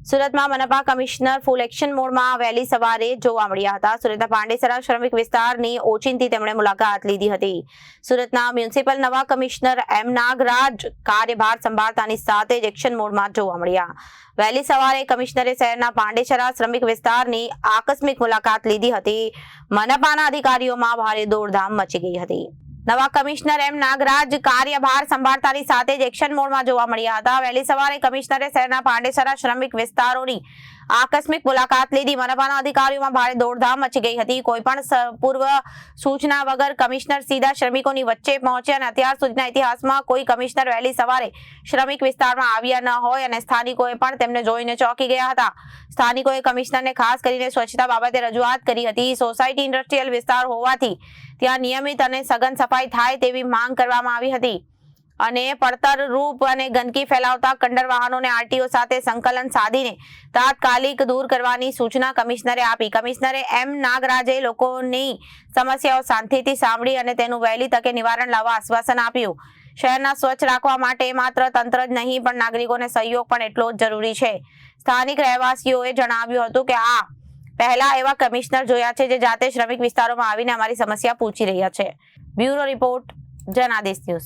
સુરતમાં મનપા કમિશનર ફૂલ એક્શન મોડમાં વહેલી સવારે જોવા મળ્યા હતા। સુરતના પાંડેસરા શ્રમિક વિસ્તારની ઓચિંતી તેમણે મુલાકાત લીધી હતી। સુરતના મ્યુનિસિપલ નવા કમિશનર એમ નાગરાજ કાર્યભાર સંભાળતાની સાથે જ એક્શન મોડમાં જોવા મળ્યા। વહેલી સવારે કમિશનરે શહેરના પાંડેસરા શ્રમિક વિસ્તારની આકસ્મિક મુલાકાત લીધી હતી। મનપાના અધિકારીઓમાં ભારે દોડધામ મચી ગઈ હતી। નવા કમિશનર એમ નાગરાજ કાર્યભાર સંભાળતાની સાથે જ એક્શન મોડમાં જોવા મળ્યા હતા। વહેલી સવારે કમિશનરે શહેરના પાંડેસરા શ્રમિક વિસ્તારોની આકસ્મિક મુલાકાત લીધી। મનપાના અધિકારીઓમાં ભારે દોડધામ મચી ગઈ હતી। કોઈપણ પૂર્વ સૂચના વગર કમિશનર સીધા શ્રમિકોની વચ્ચે પહોંચ્યા અને અત્યાર સુધીના ઇતિહાસમાં કોઈ કમિશનર વહેલી સવારે શ્રમિક વિસ્તારમાં આવ્યા ન હોય અને સ્થાનિકોએ પણ તેમને જોઈને ચોંકી ગયા હતા। સ્થાનિકોએ કમિશનરને ખાસ કરીને સ્વચ્છતા બાબતે રજૂઆત કરી હતી। સોસાયટી ઇન્ડસ્ટ્રીયલ વિસ્તાર હોવાથી ત્યાં નિયમિત અને સઘન સફાઈ થાય તેવી માંગ કરવામાં આવી હતી અને પડતર રૂપ અને ગંદકી ફેલાવતા કંડર વાહનોને આરટીઓ સાથે સંકલન સાધીને તાત્કાલિક દૂર કરવાની સૂચના કમિશનરે આપી। કમિશનરે એમ નાગરાજે લોકોની સમસ્યાઓ શાંતિથી સાંભળી અને તેનું વહેલી તકે નિવારણ લાવવા આશ્વાસન આપ્યું। શહેરના સ્વચ્છ રાખવા માટે માત્ર તંત્ર જ નહીં પણ નાગરિકોને સહયોગ પણ એટલો જ જરૂરી છે। સ્થાનિક રહેવાસીઓએ જણાવ્યું હતું કે આ પહેલા એવા કમિશનર જોયા છે જે જાતે શ્રમિક વિસ્તારોમાં આવીને અમારી સમસ્યા પૂછી રહ્યા છે। Bureau report, Janadesh news.